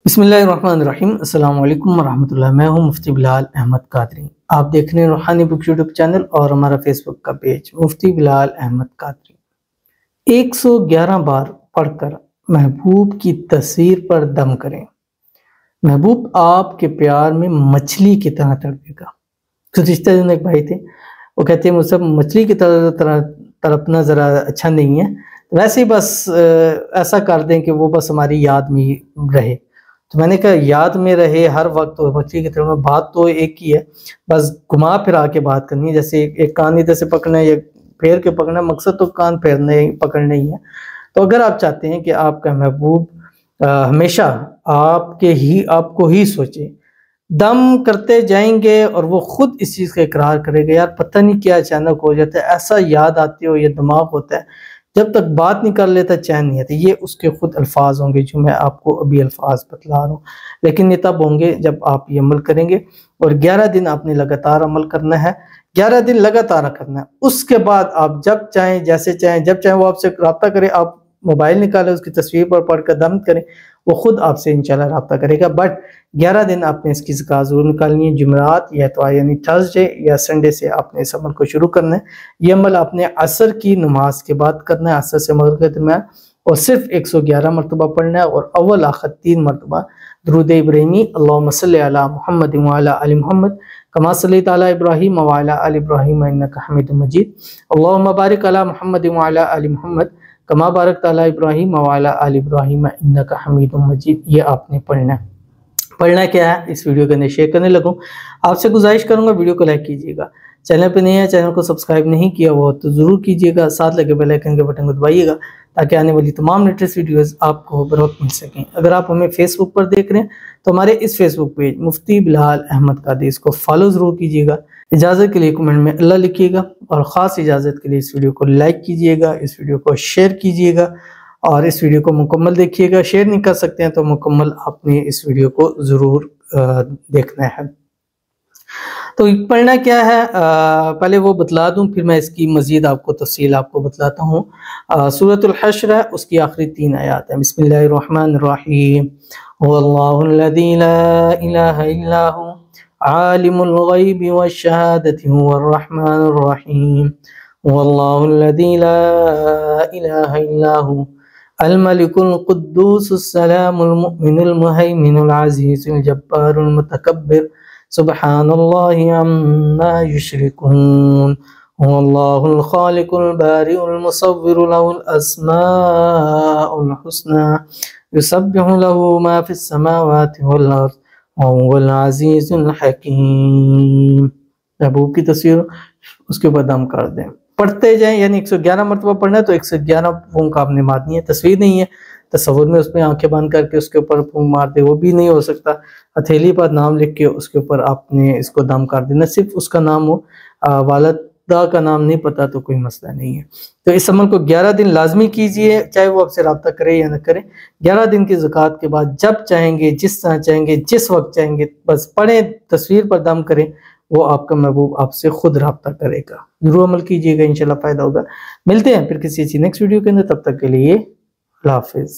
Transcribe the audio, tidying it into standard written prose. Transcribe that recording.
بسم اللہ الرحمن الرحیم۔ السلام علیکم ورحمۃ اللہ۔ میں ہوں مفتی بلال احمد قادری۔ آپ دیکھ رہے ہیں روحانی بک یوٹیوب چینل اور ہمارا فیس بک کا پیج مفتی بلال احمد قادری۔ 111 بار پڑھ کر محبوب کی تصویر پر دم کریں، محبوب آپ کے پیار میں مچھلی کی طرح تڑپے گا۔ گزشتہ دن ایک بھائی تھے، وہ کہتے ہیں مجھ سے مچھلی کی طرح تڑپنا ذرا اچھا نہیں ہے، ویسے ہی بس ایسا کر دیں کہ وہ بس ہماری یاد میں ہی رہے۔ تو میں نے کہا یاد میں رہے ہر وقت مچھلی کی طرح، بات تو ایک ہی ہے، بس گھما پھرا کے بات کرنی ہے۔ جیسے ایک کان ادھر سے پکڑنا ہے یا پھیر کے پکڑنا ہے، مقصد تو کان پھیرنے پکڑنا ہی ہے۔ تو اگر آپ چاہتے ہیں کہ آپ کا محبوب ہمیشہ آپ کو ہی سوچے، دم کرتے جائیں گے اور وہ خود اس چیز کا اقرار کرے گا۔ یار پتہ نہیں کیا اچانک ہو جاتا ہے، ایسا یاد آتے ہو یا دماغ ہوتا ہے، جب تک بات نہیں کر لیتا چین نہیں آتا۔ یہ اس کے خود الفاظ ہوں گے جو میں آپ کو ابھی الفاظ بتلا رہا ہوں، لیکن یہ تب ہوں گے جب آپ یہ عمل کریں گے۔ اور 11 دن آپ نے لگاتار عمل کرنا ہے، 11 دن لگاتار کرنا ہے۔ اس کے بعد آپ جب چاہیں، جیسے چاہیں، جب چاہیں وہ آپ سے رابطہ کرے، آپ موبائل نکالیں، اس کی تصویر پر پڑھ کر دم کریں، وہ خود آپ سے انشاءاللہ رابطہ کرے گا۔ بٹ 11 دن آپ نے اس کی زکات ضرور نکالنی ہے۔ جمعرات یا اتوار یعنی تھرسڈے یا سنڈے سے آپ نے اس عمل کو شروع کرنا ہے۔ یہ عمل آپ نے عصر کی نماز کے بعد کرنا ہے، عصر سے مغرب کے درمیان، اور صرف 111 مرتبہ پڑھنا ہے، اور اول آخر 3 مرتبہ درود ابراہیمی اللہم صلی علی محمد وعلی آل محمد کما صلیت علی ابراہیم وعلی آل ابراہیم انک حمید مجید، اللہم بارک علی محمد وعلی آل محمد کما بارکت علی ابراہیم وعلی آل ابراہیم انک حمید مجید۔ یہ آپ نے پڑھنا ہے۔ پڑھنا کیا ہے، اس ویڈیو کے اندر شیئر کرنے لگوں۔ آپ سے گزارش کروں گا ویڈیو کو لائک کیجیے گا، چینل پہ نہیں ہے، چینل کو سبسکرائب نہیں کیا وہ تو ضرور کیجیے گا، ساتھ لگے بیل آئیکن کے بٹن کو دبائیے گا تاکہ آنے والی تمام لیٹسٹ ویڈیوز آپ کو بروقت مل سکیں۔ اگر آپ ہمیں فیس بک پر دیکھ رہے ہیں تو ہمارے اس فیس بک پیج مفتی بلال احمد قادری، اس کو فالو ضرور کیجیے گا۔ اجازت کے لیے کمنٹ میں اللہ لکھیے گا، اور خاص اجازت کے لیے اس ویڈیو کو لائک کیجیے گا، اس ویڈیو کو شیئر کیجیے گا، اور اس ویڈیو کو مکمل دیکھیے گا۔ شیئر نہیں کر سکتے ہیں تو مکمل آپ نے اس ویڈیو کو ضرور دیکھنا ہے۔ تو پڑھنا کیا ہے، پہلے وہ بتلا دوں، پھر میں اس کی مزید آپ کو تفصیل آپ کو بتلاتا ہوں۔ سورۃ الحشر ہے، اس کی آخری 3 آیات ہیں۔ بسم اللہ الرحمن الرحیم، واللہ الذی لا الہ الا هو عالم الغیب والشہادۃ هو الرحمن الرحیم، واللہ الذی لا الہ الا هو الملک القدوس السلام المؤمن المہیمن العزیز الجبار المتکبر سبحان اللہ عما یشرکون، هو اللہ الخالق البارئ المصور له الاسماء الحسنى یسبح له ما فی السماوات والارض وهو العزیز الحکیم۔ محبوب کی تصویر اس کے اوپر دم کر دیں، پڑھتے جائیں، یعنی 111 مرتبہ پڑھنا ہے تو 111 پھونک آپ نے مارنی ہے۔ تصویر نہیں ہے، تصور میں اس میں آنکھیں بند کر کے اس کے اوپر پھونک مار دے، وہ بھی نہیں ہو سکتا۔ ہتھیلی پر نام لکھ کے اس کے اوپر آپ نے اس کو دم کر دینا، صرف اس کا نام ہو، والدہ کا نام نہیں پتا تو کوئی مسئلہ نہیں ہے۔ تو اس عمل کو 11 دن لازمی کیجئے، چاہے وہ آپ سے رابطہ کرے یا نہ کرے۔ 11 دن کی زکوٰۃ کے بعد جب چاہیں گے، جس طرح چاہیں گے، جس وقت چاہیں گے، بس پڑھیں، تصویر پر دم کریں، وہ آپ کا محبوب آپ سے خود رابطہ کرے گا۔ ضرور عمل کیجئے گا، انشاءاللہ فائدہ ہوگا۔ ملتے ہیں پھر کسی اچھی نیکسٹ ویڈیو کے اندر، تب تک کے لیے اللہ حافظ۔